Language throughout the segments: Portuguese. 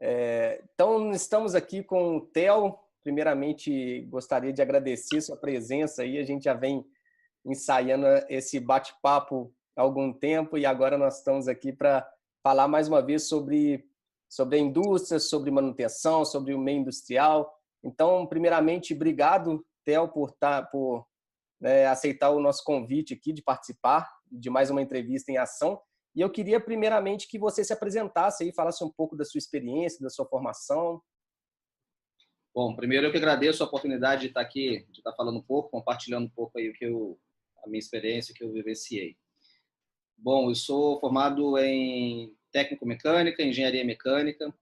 Então, estamos aqui com o Theo. Primeiramente, gostaria de agradecer sua presença aí. A gente já vem ensaiando esse bate-papo há algum tempo e agora nós estamos aqui para falar mais uma vez sobre a indústria, sobre manutenção, sobre o meio industrial. Então, primeiramente, obrigado, Theo, por aceitar o nosso convite aqui de participar de mais uma entrevista em ação. E eu queria, primeiramente, que você se apresentasse e falasse um pouco da sua experiência, da sua formação. Bom, primeiro eu que agradeço a oportunidade de estar aqui, de estar falando um pouco, compartilhando um pouco aí a minha experiência que eu vivenciei. Bom, eu sou formado em técnico-mecânica, engenharia mecânica.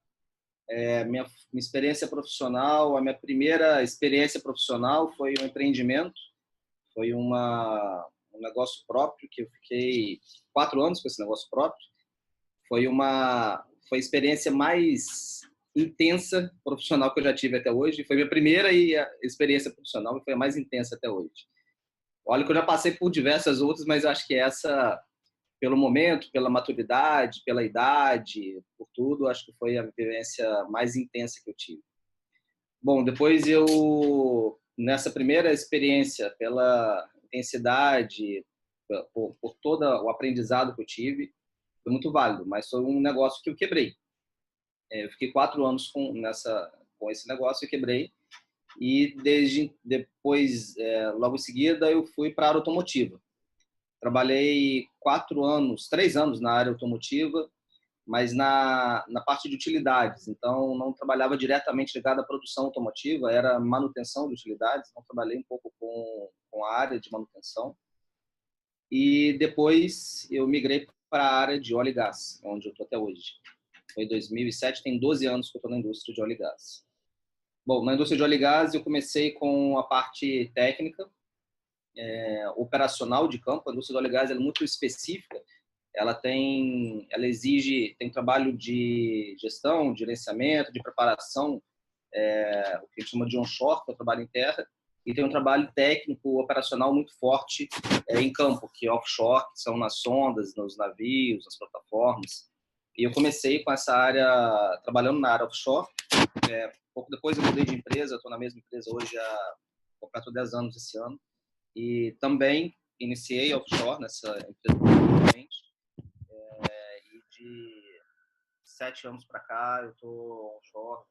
Minha experiência profissional, a minha primeira experiência profissional foi um empreendimento, foi um negócio próprio, que eu fiquei 4 anos com esse negócio próprio. Foi a experiência mais intensa profissional que eu já tive até hoje. Foi minha primeira experiência profissional e foi a mais intensa até hoje. Olha que eu já passei por diversas outras, mas acho que essa, pelo momento, pela maturidade, pela idade, por tudo, acho que foi a vivência mais intensa que eu tive. Bom, depois nessa primeira experiência, pela intensidade, por todo o aprendizado que eu tive, foi muito válido, mas foi um negócio que eu quebrei. Eu fiquei 4 anos com esse negócio e quebrei. E desde depois, logo em seguida, eu fui para a área automotiva. Trabalhei 3 anos na área automotiva, mas na parte de utilidades. Então, não trabalhava diretamente ligado à produção automotiva, era manutenção de utilidades. Então, trabalhei um pouco com a área de manutenção. E depois eu migrei para a área de óleo e gás, onde eu estou até hoje. Foi em 2007, tem 12 anos que eu estou na indústria de óleo e gás. Bom, na indústria de óleo e gás eu comecei com a parte técnica, operacional de campo. A indústria de óleo e gás é muito específica. Ela exige, tem trabalho de gestão, de gerenciamento, de preparação, o que a gente chama de onshore, que é o trabalho em terra, e tem um trabalho técnico, operacional muito forte em campo, que é offshore, que são nas sondas, nos navios, nas plataformas. E eu comecei com essa área, trabalhando na área offshore. Pouco depois eu mudei de empresa, estou na mesma empresa hoje completo 10 anos esse ano. E também iniciei offshore nessa empresa. E de 7 anos para cá eu estou onshore,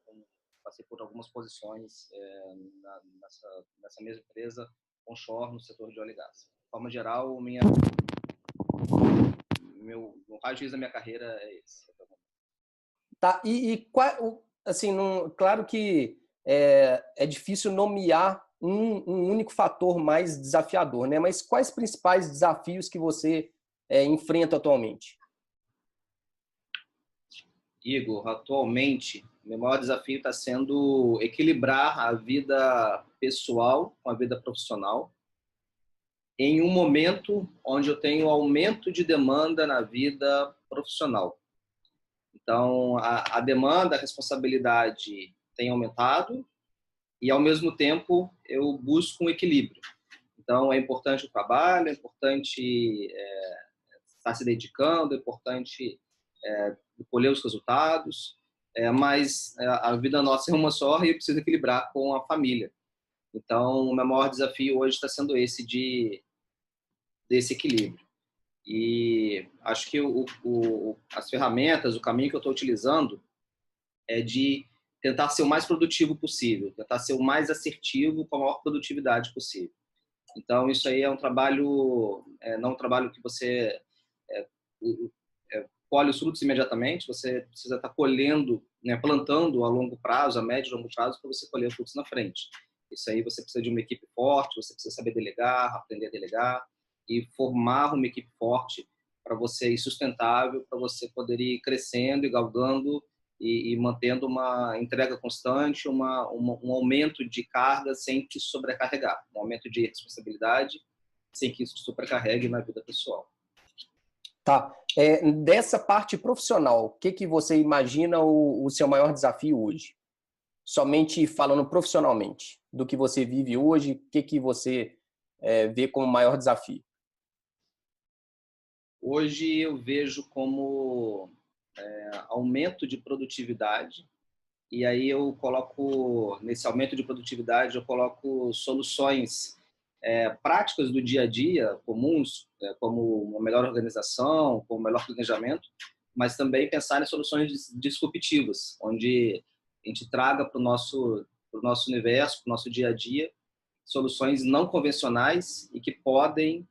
passei por algumas posições nessa mesma empresa onshore no setor de óleo e gás. De forma geral, o raio-x da minha carreira é esse. Tá, assim, claro que é difícil nomear um único fator mais desafiador, né? Mas quais principais desafios que você enfrenta atualmente? Igor, atualmente, meu maior desafio está sendo equilibrar a vida pessoal com a vida profissional em um momento onde eu tenho aumento de demanda na vida profissional. Então, a demanda, a responsabilidade tem aumentado e, ao mesmo tempo, eu busco um equilíbrio. Então, é importante o trabalho, é importante estar se dedicando, é importante colher os resultados, mas a vida nossa é uma só e eu preciso equilibrar com a família. Então, o meu maior desafio hoje está sendo esse desse equilíbrio. E acho que as ferramentas, o caminho que eu estou utilizando é de tentar ser o mais produtivo possível, tentar ser o mais assertivo com a maior produtividade possível. Então, isso aí é um trabalho, não um trabalho que você colhe os frutos imediatamente, você precisa estar colhendo, né, plantando a longo prazo, a médio e longo prazo, para você colher os frutos na frente. Isso aí você precisa de uma equipe forte, você precisa saber delegar, aprender a delegar e formar uma equipe forte para você ir sustentável, para você poder ir crescendo e galgando e mantendo uma entrega constante, um aumento de carga sem que sobrecarregar, um aumento de responsabilidade sem que isso sobrecarregue na vida pessoal. Tá. Dessa parte profissional, o que você imagina o seu maior desafio hoje? Somente falando profissionalmente, do que você vive hoje, o que você vê como maior desafio? Hoje eu vejo como aumento de produtividade. E aí eu coloco, nesse aumento de produtividade, eu coloco soluções práticas do dia a dia, comuns, como uma melhor organização, como um melhor planejamento, mas também pensar em soluções disruptivas, onde a gente traga para o nosso universo, para o nosso dia a dia, soluções não convencionais e que podem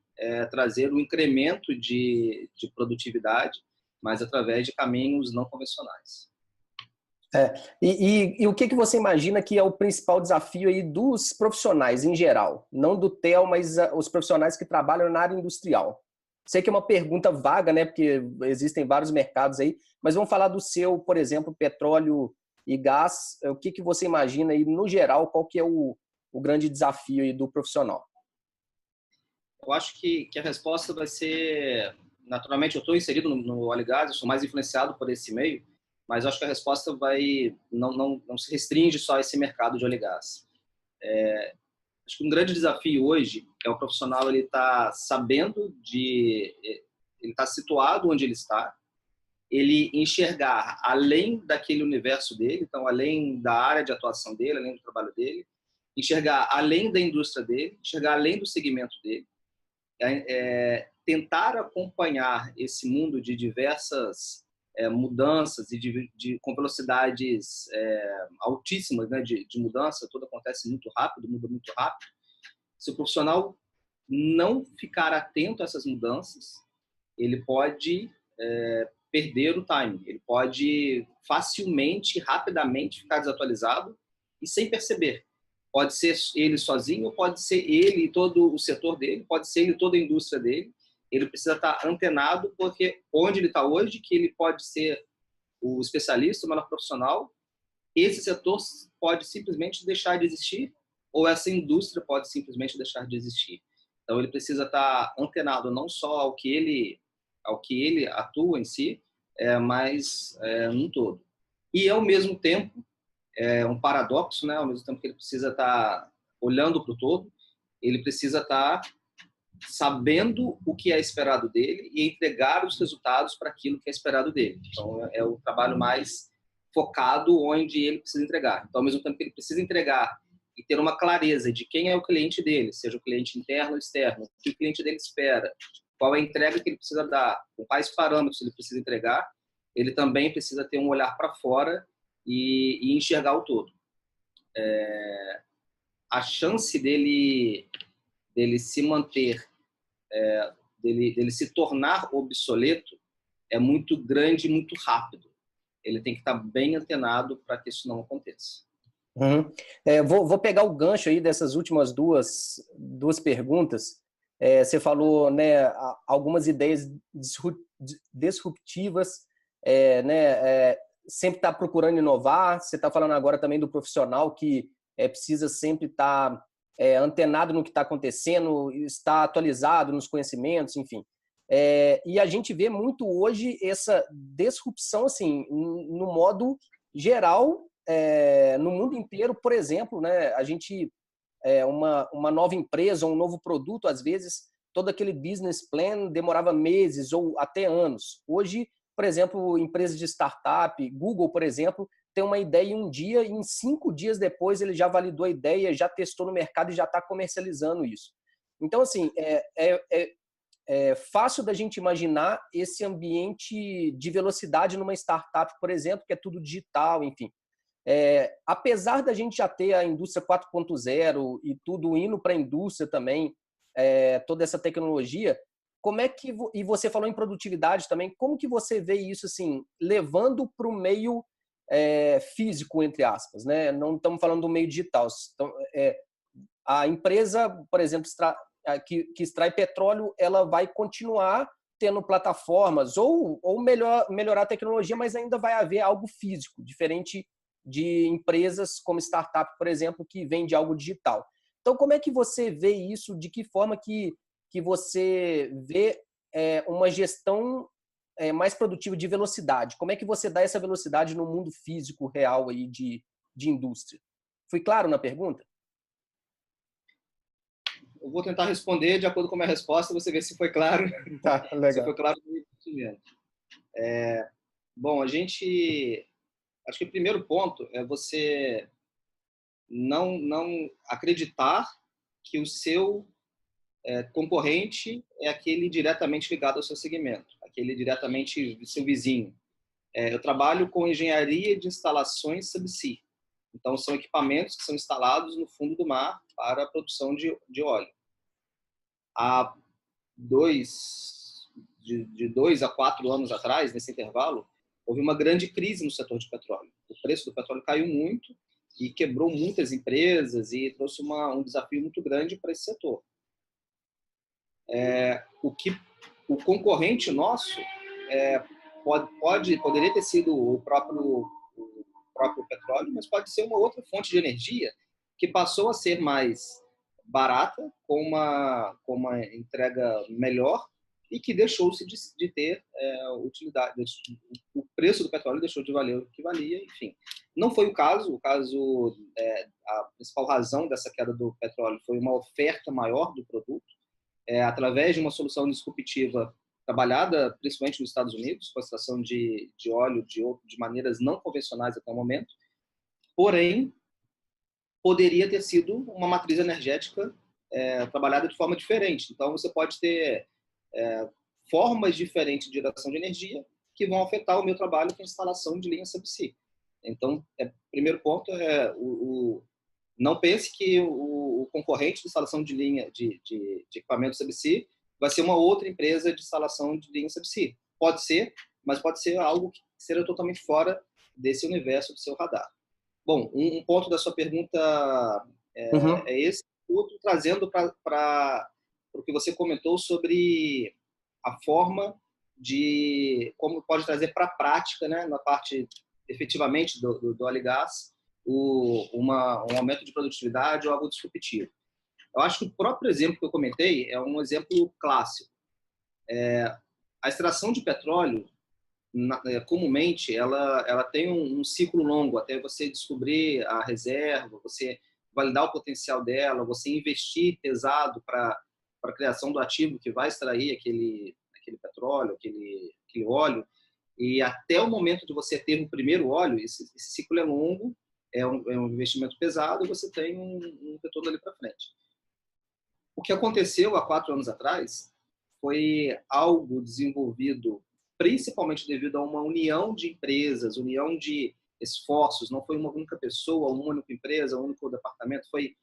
trazer um incremento de produtividade, mas através de caminhos não convencionais. E o que você imagina que é o principal desafio aí dos profissionais em geral? Não do TEL, mas os profissionais que trabalham na área industrial. Sei que é uma pergunta vaga, né? Porque existem vários mercados aí, mas vamos falar do seu, por exemplo, petróleo e gás. O que você imagina aí, no geral, qual que é o grande desafio aí do profissional? Eu acho que a resposta vai ser... Naturalmente, eu estou inserido no óleo e gás, eu sou mais influenciado por esse meio, mas acho que a resposta não se restringe só a esse mercado de óleo e gás. Acho que um grande desafio hoje é o profissional ele está sabendo ele está situado onde ele está, ele enxergar além daquele universo dele, então além da área de atuação dele, além do trabalho dele, enxergar além da indústria dele, enxergar além do segmento dele, tentar acompanhar esse mundo de diversas mudanças e com velocidades altíssimas, né, de mudança, tudo acontece muito rápido, muda muito rápido. Se o profissional não ficar atento a essas mudanças, ele pode perder o time, ele pode facilmente, rapidamente ficar desatualizado e sem perceber. Pode ser ele sozinho, pode ser ele e todo o setor dele, pode ser ele e toda a indústria dele. Ele precisa estar antenado, porque onde ele está hoje, que ele pode ser o especialista, o melhor profissional, esse setor pode simplesmente deixar de existir, ou essa indústria pode simplesmente deixar de existir. Então, ele precisa estar antenado não só ao que ele atua em si, mas num todo. E, ao mesmo tempo, um paradoxo, né? Ao mesmo tempo que ele precisa estar olhando para o todo, ele precisa estar sabendo o que é esperado dele e entregar os resultados para aquilo que é esperado dele. Então, é o trabalho mais focado onde ele precisa entregar. Então, ao mesmo tempo que ele precisa entregar e ter uma clareza de quem é o cliente dele, seja o cliente interno ou externo, o que o cliente dele espera, qual é a entrega que ele precisa dar, com quais parâmetros ele precisa entregar, ele também precisa ter um olhar para fora e enxergar o todo. A chance dele se manter, dele se tornar obsoleto é muito grande e muito rápido. Ele tem que estar bem antenado para que isso não aconteça. Uhum. Vou pegar o gancho aí dessas últimas duas perguntas. Você falou, né, algumas ideias disruptivas, né, sempre está procurando inovar. Você está falando agora também do profissional que precisa sempre estar antenado no que está acontecendo, estar atualizado nos conhecimentos, enfim. E a gente vê muito hoje essa disrupção assim, no modo geral, no mundo inteiro. Por exemplo, né, a gente uma nova empresa, um novo produto, às vezes todo aquele business plan demorava meses ou até anos. Hoje, por exemplo, empresas de startup, Google, por exemplo, tem uma ideia em um dia e em 5 dias depois ele já validou a ideia, já testou no mercado e já está comercializando isso. Então, assim, é fácil da gente imaginar esse ambiente de velocidade numa startup, por exemplo, que é tudo digital, enfim. Apesar da gente já ter a indústria 4.0 e tudo indo para a indústria também, toda essa tecnologia, como é que, e você falou em produtividade também, como que você vê isso assim, levando para o meio físico, entre aspas, né? Não estamos falando do meio digital. Então, a empresa, por exemplo, que extrai petróleo, ela vai continuar tendo plataformas ou melhorar a tecnologia, mas ainda vai haver algo físico, diferente de empresas como startup, por exemplo, que vende algo digital. Então, como é que você vê isso? De que forma que você vê uma gestão mais produtiva de velocidade? Como é que você dá essa velocidade no mundo físico real aí de indústria? Fui claro na pergunta? Eu vou tentar responder de acordo com a minha resposta, você vê se foi claro. Tá, legal. Se foi claro no entendimento. Bom, acho que o primeiro ponto é você não acreditar que o seu concorrente é aquele diretamente ligado ao seu segmento, aquele diretamente do seu vizinho. Eu trabalho com engenharia de instalações subsea. Então, são equipamentos que são instalados no fundo do mar para a produção de óleo. Há de 2 a 4 anos atrás, nesse intervalo, houve uma grande crise no setor de petróleo. O preço do petróleo caiu muito e quebrou muitas empresas e trouxe um desafio muito grande para esse setor. O concorrente nosso poderia ter sido o próprio petróleo, mas pode ser uma outra fonte de energia que passou a ser mais barata, com uma entrega melhor e que deixou-se de ter utilidade. O preço do petróleo deixou de valer o que valia, enfim. Não foi o caso. A principal razão dessa queda do petróleo foi uma oferta maior do produto, através de uma solução disruptiva trabalhada principalmente nos Estados Unidos, com a extração de óleo de maneiras não convencionais até o momento. Porém, poderia ter sido uma matriz energética trabalhada de forma diferente. Então, você pode ter formas diferentes de geração de energia que vão afetar o meu trabalho, que é a instalação de linha subsea. Então, primeiro ponto não pense que o concorrente de instalação de linha de equipamento subsea vai ser uma outra empresa de instalação de linha subsea. Pode ser, mas pode ser algo que seja totalmente fora desse universo do seu radar. Bom, um ponto da sua pergunta é esse. Outro, trazendo para o que você comentou sobre a forma de como pode trazer para a prática, né, na parte efetivamente do óleo e gás, um aumento de produtividade ou algo disruptivo. Eu acho que o próprio exemplo que eu comentei é um exemplo clássico. A extração de petróleo, comumente, ela tem um ciclo longo até você descobrir a reserva, você validar o potencial dela, você investir pesado para a criação do ativo que vai extrair aquele petróleo, aquele óleo, e até o momento de você ter o primeiro óleo, esse ciclo é longo, é um investimento pesado e você tem um retorno ali para frente. O que aconteceu há 4 anos atrás foi algo desenvolvido principalmente devido a uma união de empresas, união de esforços. Não foi uma única pessoa, uma única empresa, um único departamento. Foi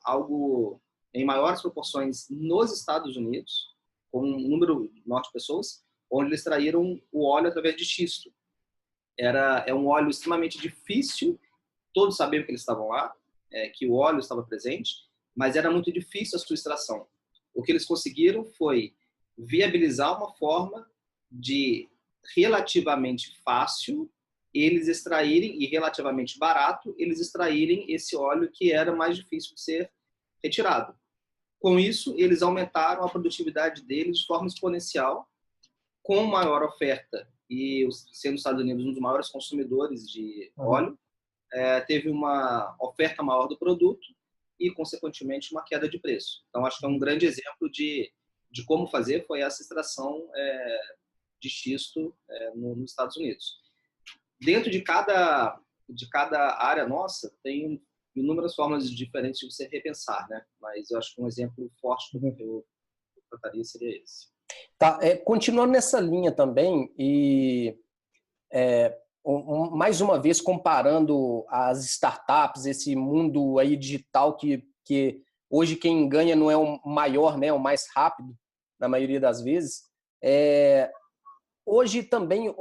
algo em maiores proporções nos Estados Unidos, com um número maior de pessoas, onde eles extraíram o óleo através de xisto. É um óleo extremamente difícil, todos sabiam que eles estavam lá, que o óleo estava presente, mas era muito difícil a sua extração. O que eles conseguiram foi viabilizar uma forma de relativamente fácil eles extraírem, e relativamente barato, eles extraírem esse óleo que era mais difícil de ser retirado. Com isso, eles aumentaram a produtividade deles de forma exponencial, com maior oferta, e sendo os Estados Unidos um dos maiores consumidores de óleo, teve uma oferta maior do produto e, consequentemente, uma queda de preço. Então, acho que é um grande exemplo de como fazer foi essa extração de xisto nos Estados Unidos. Dentro de cada área nossa, tem inúmeras formas diferentes de você repensar, né? Mas eu acho que um exemplo forte que eu trataria seria esse. Tá, continuando nessa linha também, e mais uma vez comparando as startups, esse mundo aí digital que hoje quem ganha não é o maior, né, o mais rápido, na maioria das vezes. Hoje também,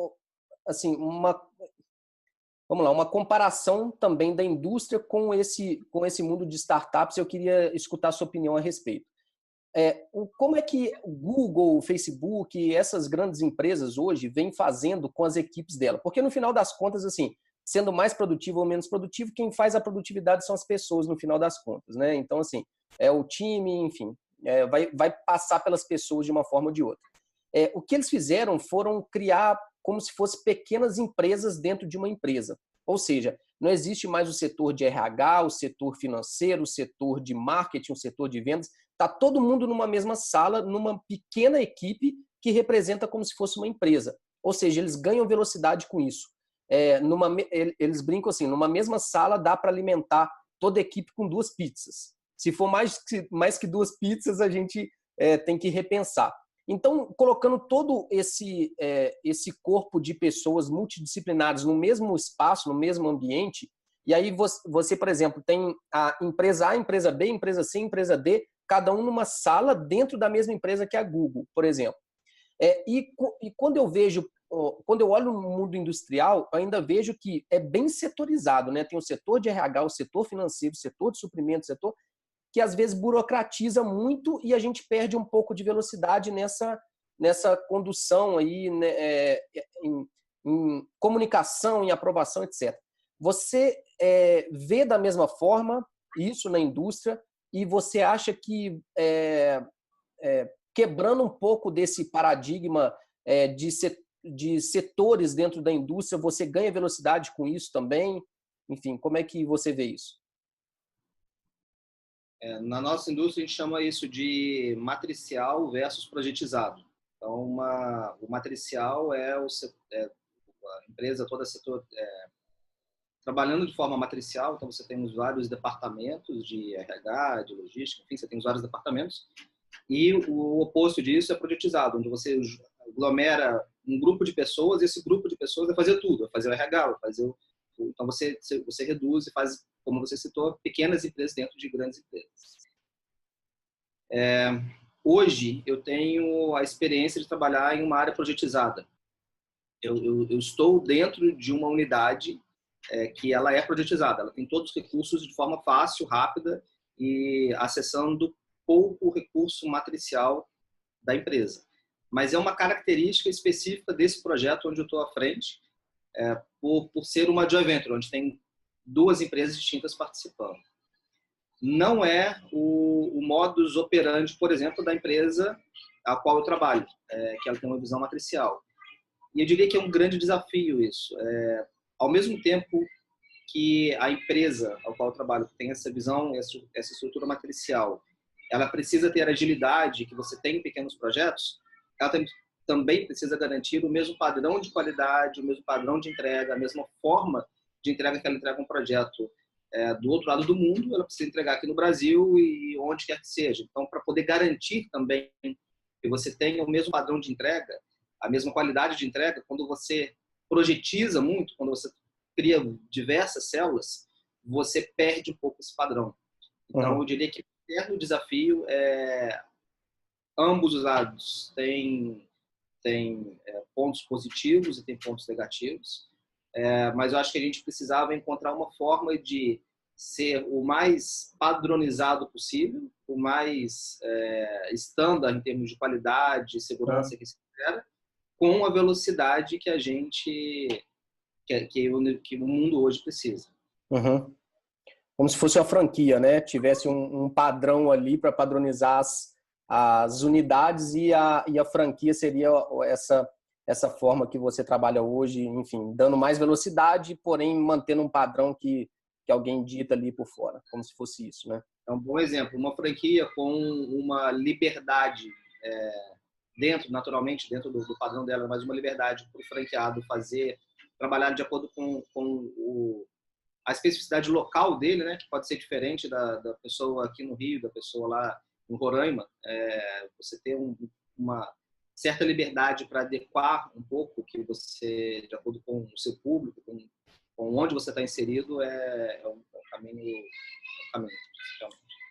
assim, uma comparação também da indústria com esse mundo de startups, eu queria escutar a sua opinião a respeito. Como é que o Google, o Facebook, essas grandes empresas hoje vêm fazendo com as equipes dela? Porque no final das contas, assim, sendo mais produtivo ou menos produtivo, quem faz a produtividade são as pessoas no final das contas, né? Então, assim, o time, enfim, vai passar pelas pessoas de uma forma ou de outra. O que eles fizeram foram criar como se fossem pequenas empresas dentro de uma empresa. Ou seja, não existe mais o setor de RH, o setor financeiro, o setor de marketing, o setor de vendas. Está todo mundo numa mesma sala, numa pequena equipe que representa como se fosse uma empresa. Ou seja, eles ganham velocidade com isso. Eles brincam assim, numa mesma sala dá para alimentar toda a equipe com 2 pizzas. Se for mais que 2 pizzas, a gente tem que repensar. Então, colocando todo esse corpo de pessoas multidisciplinares no mesmo espaço, no mesmo ambiente, e aí você, por exemplo, tem a empresa A, a empresa B, a empresa C, a empresa D, cada um numa sala dentro da mesma empresa que a Google, por exemplo. E quando eu olho no mundo industrial, eu ainda vejo que é bem setorizado, né? Tem o setor de RH, o setor financeiro, o setor de suprimentos, o setor que às vezes burocratiza muito e a gente perde um pouco de velocidade nessa condução aí, né, em comunicação, em aprovação, etc. Você vê da mesma forma isso na indústria e você acha que quebrando um pouco desse paradigma de setores dentro da indústria, você ganha velocidade com isso também? Enfim, como é que você vê isso? Na nossa indústria, a gente chama isso de matricial versus projetizado. Então, o matricial é a empresa toda setor trabalhando de forma matricial. Então, você tem os vários departamentos de RH, de logística, enfim, você tem os vários departamentos. E o oposto disso é projetizado, onde você aglomera um grupo de pessoas e esse grupo de pessoas vai fazer tudo, vai fazer o RH, vai fazer então você reduz e faz, como você citou, pequenas empresas dentro de grandes empresas. Hoje eu tenho a experiência de trabalhar em uma área projetizada. Eu estou dentro de uma unidade que ela é projetizada, ela tem todos os recursos de forma fácil, rápida e acessando pouco recurso matricial da empresa. Mas é uma característica específica desse projeto onde eu estou à frente, por ser uma joint venture, onde tem 2 empresas distintas participando. Não é o modus operandi, por exemplo, da empresa a qual eu trabalho, que ela tem uma visão matricial. E eu diria que é um grande desafio isso. Ao mesmo tempo que a empresa ao qual eu trabalho tem essa visão, essa estrutura matricial, ela precisa ter agilidade que você tem em pequenos projetos, ela também precisa garantir o mesmo padrão de qualidade, o mesmo padrão de entrega, a mesma forma de entrega que ela entrega um projeto do outro lado do mundo, ela precisa entregar aqui no Brasil e onde quer que seja. Então, para poder garantir também que você tenha o mesmo padrão de entrega, a mesma qualidade de entrega, quando você projetiza muito, quando você cria diversas células, você perde um pouco esse padrão. Então, eu diria que o desafio ambos os lados têm pontos positivos e tem pontos negativos, mas eu acho que a gente precisava encontrar uma forma de ser o mais padronizado possível, o mais estándar em termos de qualidade e segurança que se espera, com a velocidade que a gente que o mundo hoje precisa. Uhum. Como se fosse uma franquia, né? Tivesse um padrão ali para padronizar as unidades e a franquia seria essa forma que você trabalha hoje, enfim, dando mais velocidade, porém mantendo um padrão que alguém dita ali por fora, como se fosse isso, né? É um bom exemplo. Uma franquia com uma liberdade naturalmente, dentro do padrão dela, mas uma liberdade para o franqueado trabalhar de acordo com a especificidade local dele, né, que pode ser diferente da pessoa aqui no Rio, da pessoa lá em Roraima. Você ter uma certa liberdade para adequar um pouco o que você, de acordo com o seu público, com onde você está inserido, é um caminho.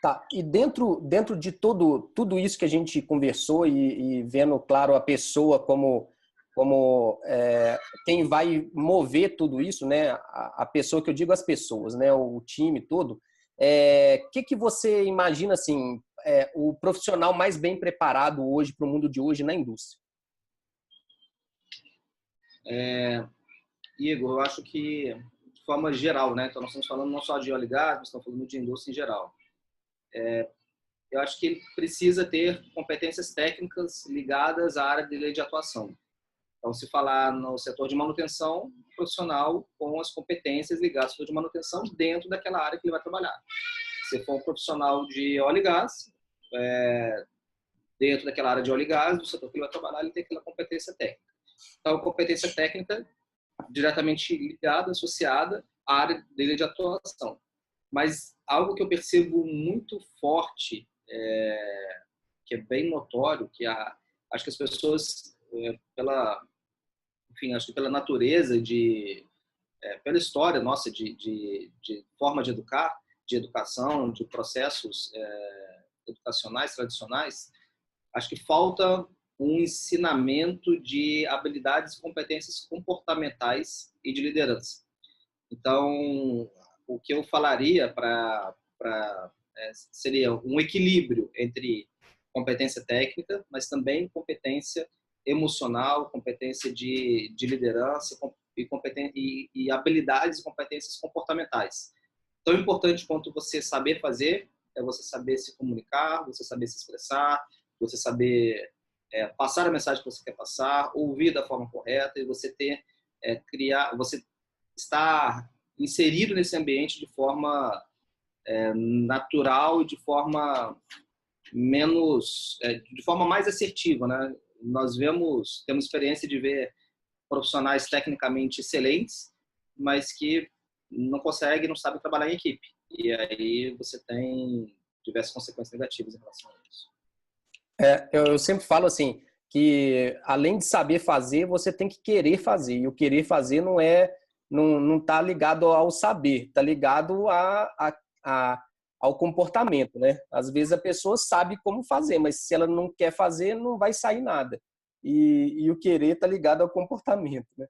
Tá, e dentro de tudo isso que a gente conversou e vendo, claro, a pessoa como quem vai mover tudo isso, né? A pessoa, que eu digo as pessoas, né? O time todo. Que você imagina, assim, o profissional mais bem preparado hoje para o mundo de hoje na indústria? Igor, eu acho que de forma geral, né? Então nós estamos falando não só de óleo e gás, nós estamos falando de indústria em geral. Eu acho que ele precisa ter competências técnicas ligadas à área dele de atuação. Então, se falar no setor de manutenção, profissional com as competências ligadas ao setor de manutenção dentro daquela área que ele vai trabalhar. Se for um profissional de óleo e gás, dentro daquela área de óleo e gás, do setor que ele vai trabalhar, ele tem aquela competência técnica. Então, competência técnica diretamente ligada, associada à área dele de atuação. Mas algo que eu percebo muito forte, que é bem notório, acho que as pessoas, acho que pela natureza, pela história nossa de forma de educar, de educação, de processos educacionais tradicionais, acho que falta um ensinamento de habilidades e competências comportamentais e de liderança. Então, o que eu falaria seria um equilíbrio entre competência técnica, mas também competência emocional, competência de liderança e habilidades e competências comportamentais. Tão importante quanto você saber fazer é você saber se comunicar, você saber se expressar, você saber passar a mensagem que você quer passar, ouvir da forma correta e você você estar inserido nesse ambiente de forma natural e de forma de forma mais assertiva, né? Nós temos experiência de ver profissionais tecnicamente excelentes, mas que não sabem trabalhar em equipe. E aí você tem diversas consequências negativas em relação a isso. Eu sempre falo assim, que além de saber fazer, você tem que querer fazer. E o querer fazer não tá ligado ao saber, tá ligado ao comportamento, né? Às vezes a pessoa sabe como fazer, mas se ela não quer fazer, não vai sair nada. E o querer tá ligado ao comportamento, né?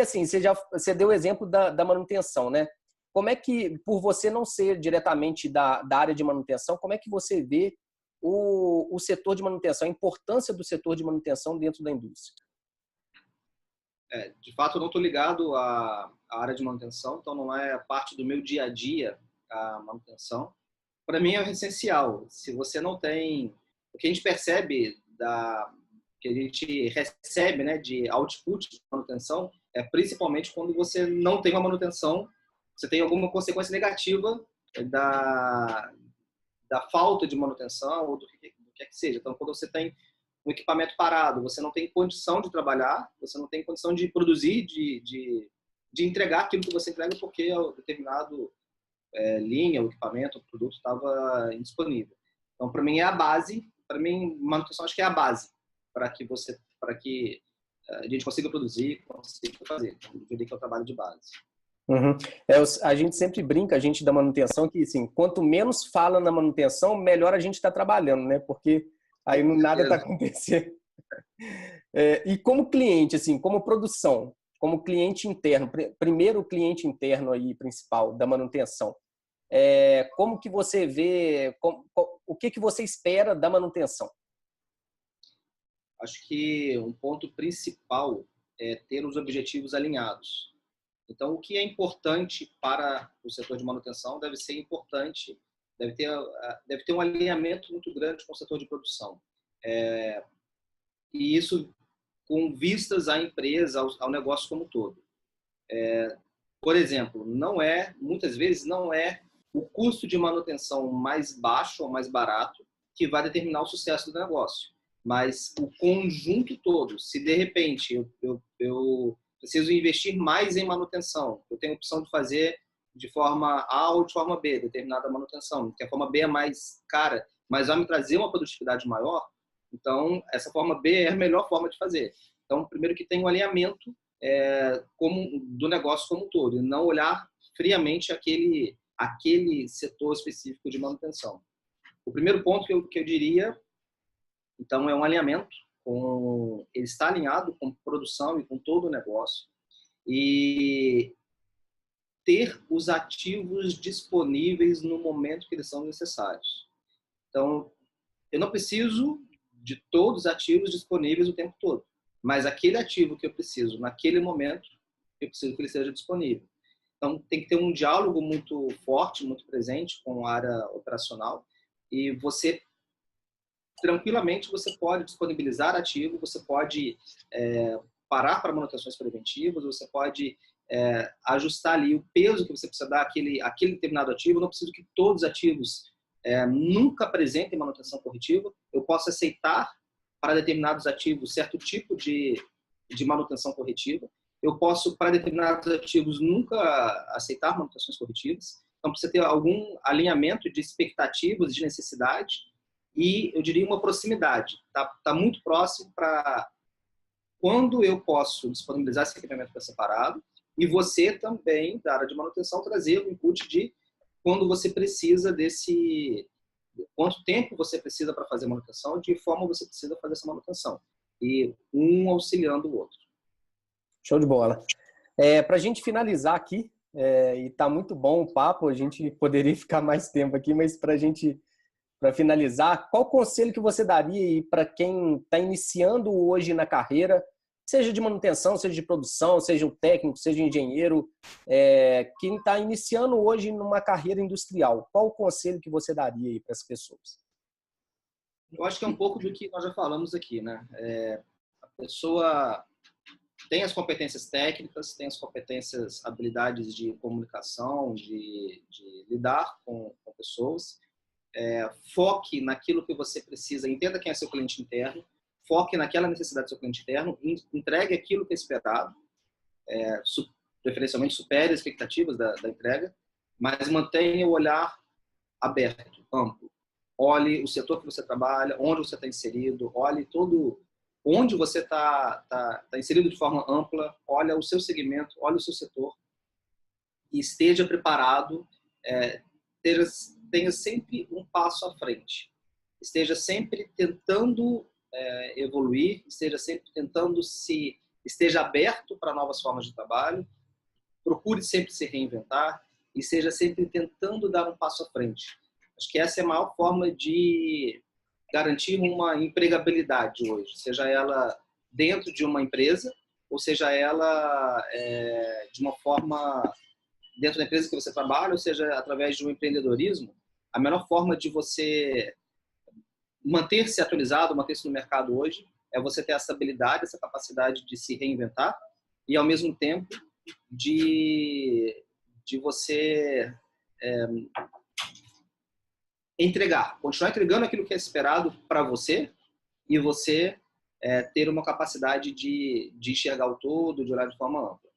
Assim, você deu o exemplo da manutenção, né? Como é que, por você não ser diretamente da área de manutenção, como é que você vê o setor de manutenção, a importância do setor de manutenção dentro da indústria? De fato, eu não estou ligado à área de manutenção, então não é parte do meu dia a dia a manutenção. Para mim é essencial. Se você não tem... O que a gente percebe, que a gente recebe, né, de output de manutenção, é principalmente quando você não tem uma manutenção, você tem alguma consequência negativa da falta de manutenção ou do que quer que seja. Então, quando você tem um equipamento parado, você não tem condição de trabalhar, você não tem condição de produzir, de entregar aquilo que você entrega porque determinado linha, o equipamento, o produto estava indisponível. Então, para mim é a base. Para mim, manutenção acho que é a base para que a gente consiga produzir, consiga fazer. Então, eu diria que é o trabalho de base. Uhum. A gente sempre brinca, a gente da manutenção, que assim, quanto menos fala na manutenção, melhor a gente está trabalhando, né? Porque aí nada está acontecendo. E como cliente, assim, como produção, como cliente interno, primeiro cliente interno aí, principal da manutenção, como que você vê, o que você espera da manutenção? Acho que um ponto principal é ter os objetivos alinhados. Então, o que é importante para o setor de manutenção deve ser importante, deve ter um alinhamento muito grande com o setor de produção. E isso com vistas à empresa, ao negócio como um todo. Por exemplo, muitas vezes não é o custo de manutenção mais baixo ou mais barato que vai determinar o sucesso do negócio, mas o conjunto todo. Se de repente eu preciso investir mais em manutenção, eu tenho a opção de fazer de forma A ou de forma B, determinada manutenção, que a forma B é mais cara, mas vai me trazer uma produtividade maior, então essa forma B é a melhor forma de fazer. Então, primeiro que tem um alinhamento do negócio como um todo, e não olhar friamente aquele setor específico de manutenção. O primeiro ponto que eu diria, então, é um alinhamento, ele está alinhado com produção e com todo o negócio, e ter os ativos disponíveis no momento que eles são necessários. Então, eu não preciso de todos os ativos disponíveis o tempo todo, mas aquele ativo que eu preciso naquele momento, eu preciso que ele seja disponível. Então, tem que ter um diálogo muito forte, muito presente com a área operacional, e tranquilamente você pode disponibilizar ativo, você pode parar para manutenções preventivas, você pode ajustar ali o peso que você precisa dar àquele determinado ativo. Eu não preciso que todos os ativos nunca apresentem manutenção corretiva. Eu posso aceitar para determinados ativos, certo tipo de manutenção corretiva. Eu posso, para determinados ativos, nunca aceitar manutenções corretivas. Então, precisa ter algum alinhamento de expectativas, de necessidade e, eu diria, uma proximidade. Tá muito próximo para quando eu posso disponibilizar esse equipamento para separado e você também, da área de manutenção, trazer o input de quando você precisa quanto tempo você precisa para fazer a manutenção, de que forma você precisa fazer essa manutenção. E um auxiliando o outro. Show de bola. Para a gente finalizar aqui, e está muito bom o papo, a gente poderia ficar mais tempo aqui, mas para finalizar, qual conselho que você daria para quem está iniciando hoje na carreira, seja de manutenção, seja de produção, seja um técnico, seja um engenheiro, quem está iniciando hoje numa carreira industrial, qual o conselho que você daria aí para as pessoas? Eu acho que é um pouco do que nós já falamos aqui, né? A pessoa tem as competências técnicas, tem as competências, habilidades de comunicação, de lidar com pessoas. Foque naquilo que você precisa, entenda quem é seu cliente interno, foque naquela necessidade do seu cliente interno, entregue aquilo que é esperado, preferencialmente supere as expectativas da entrega, mas mantenha o olhar aberto, amplo. Olhe o setor que você trabalha, onde você está inserido, olhe onde você está inserido de forma ampla, olha o seu segmento, olha o seu setor e esteja preparado, tenha sempre um passo à frente. Esteja sempre tentando evoluir, esteja aberto para novas formas de trabalho, procure sempre se reinventar e esteja sempre tentando dar um passo à frente. Acho que essa é a maior forma de garantir uma empregabilidade hoje, seja ela dentro de uma empresa ou seja ela de uma forma dentro da empresa que você trabalha, ou seja, através de um empreendedorismo. A melhor forma de você manter-se atualizado, manter-se no mercado hoje, é você ter essa habilidade, essa capacidade de se reinventar e, ao mesmo tempo, de você continuar entregando aquilo que é esperado para você e você ter uma capacidade de enxergar o todo, de olhar de forma ampla.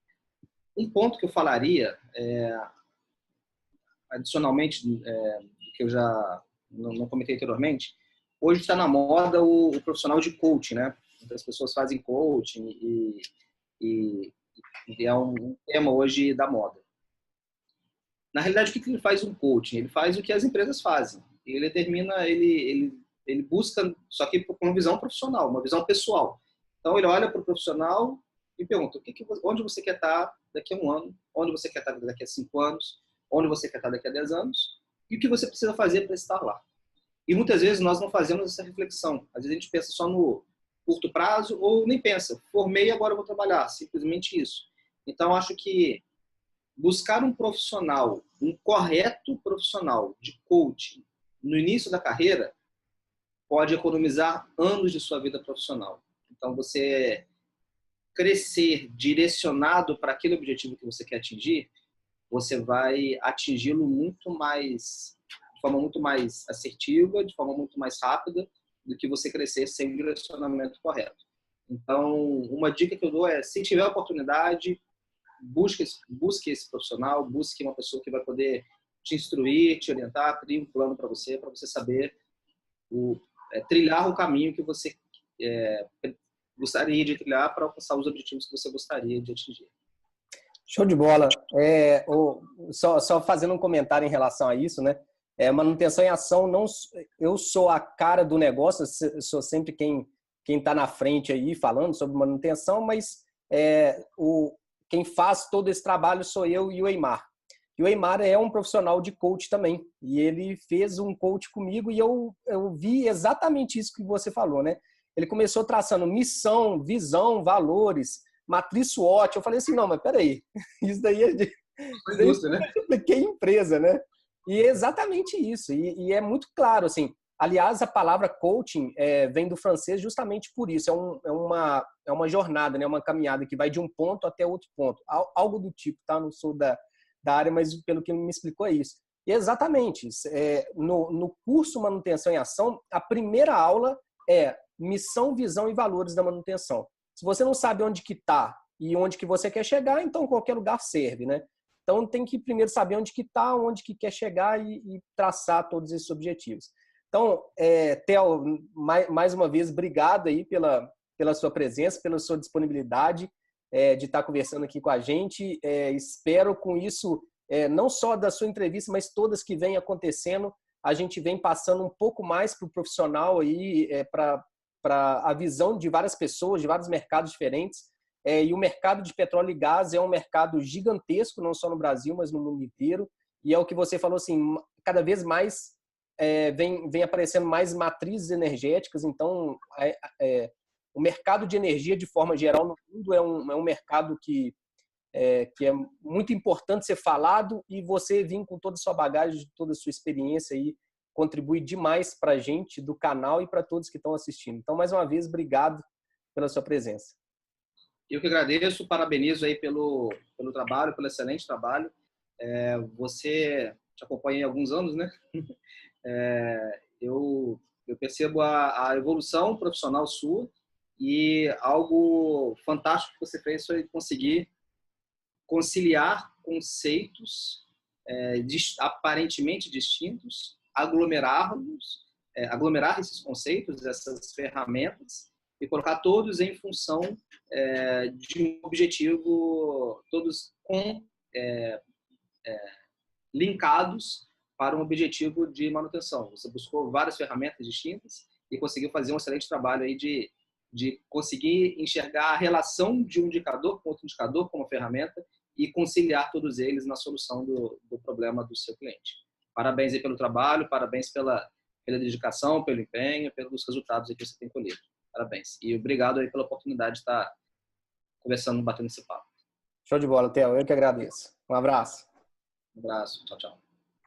Um ponto que eu falaria, adicionalmente, que eu já não comentei anteriormente, hoje está na moda o profissional de coaching, né? Então, as pessoas fazem coaching e é um tema hoje da moda. Na realidade, o que ele faz um coaching? Ele faz o que as empresas fazem. Ele determina, ele busca, só que com uma visão profissional, uma visão pessoal. Então, ele olha para o profissional e pergunta onde você quer estar daqui a 1 ano, onde você quer estar daqui a 5 anos, onde você quer estar daqui a 10 anos e o que você precisa fazer para estar lá. E muitas vezes nós não fazemos essa reflexão. Às vezes a gente pensa só no curto prazo ou nem pensa, formei, agora eu vou trabalhar, simplesmente isso. Então, acho que buscar um profissional, um correto profissional de coaching no início da carreira pode economizar anos de sua vida profissional. Então, você crescer direcionado para aquele objetivo que você quer atingir, você vai atingi-lo de forma muito mais assertiva, de forma muito mais rápida do que você crescer sem um direcionamento correto. Então, uma dica que eu dou é, se tiver oportunidade, busque esse profissional, busque uma pessoa que vai poder te instruir, te orientar, crie um plano para você saber trilhar o caminho que você gostaria de trilhar para alcançar os objetivos que você gostaria de atingir. Show de bola. Só fazendo um comentário em relação a isso, né? Manutenção em ação, eu sou a cara do negócio, eu sou sempre quem está na frente aí falando sobre manutenção, mas quem faz todo esse trabalho sou eu e o Eimar. E o Eimar é um profissional de coach também. E ele fez um coach comigo e eu vi exatamente isso que você falou, né? Ele começou traçando missão, visão, valores, matriz SWOT. Eu falei assim, não, mas peraí, isso daí é de indústria, né? Que empresa, né? E é exatamente isso. E é muito claro, assim. Aliás, a palavra coaching vem do francês justamente por isso. É uma jornada, né? Uma caminhada que vai de um ponto até outro ponto. Algo do tipo, tá? Não sou da área, mas pelo que ele me explicou é isso. E exatamente isso. No curso Manutenção em Ação, a primeira aula missão, visão e valores da manutenção. Se você não sabe onde que está e onde que você quer chegar, então qualquer lugar serve, né? Então tem que primeiro saber onde que está, onde que quer chegar e traçar todos esses objetivos. Então, Theo, mais uma vez, obrigado aí pela sua presença, pela sua disponibilidade de estar conversando aqui com a gente. Espero com isso, não só da sua entrevista, mas todas que vêm acontecendo, a gente vem passando um pouco mais para o profissional aí, para a visão de várias pessoas, de vários mercados diferentes. E o mercado de petróleo e gás é um mercado gigantesco, não só no Brasil, mas no mundo inteiro. E é o que você falou, assim, cada vez mais vem aparecendo mais matrizes energéticas. Então, o mercado de energia, de forma geral, no mundo é um mercado que é muito importante ser falado, e você vir com toda a sua bagagem, toda a sua experiência aí, contribui demais para a gente do canal e para todos que estão assistindo. Então, mais uma vez, obrigado pela sua presença. Eu que agradeço, parabenizo aí pelo trabalho, pelo excelente trabalho. Você te acompanha há alguns anos, né? Eu percebo a evolução profissional sua, e algo fantástico que você fez foi conseguir conciliar conceitos aparentemente distintos, aglomerar esses conceitos, essas ferramentas, e colocar todos em função de um objetivo, todos linkados para um objetivo de manutenção. Você buscou várias ferramentas distintas e conseguiu fazer um excelente trabalho aí de conseguir enxergar a relação de um indicador com outro indicador como ferramenta e conciliar todos eles na solução do problema do seu cliente. Parabéns aí pelo trabalho, parabéns pela dedicação, pelo empenho, pelos resultados que você tem colhido. Parabéns. E obrigado aí pela oportunidade de estar conversando, batendo esse papo. Show de bola, Theo. Eu que agradeço. Um abraço. Um abraço. Tchau, tchau.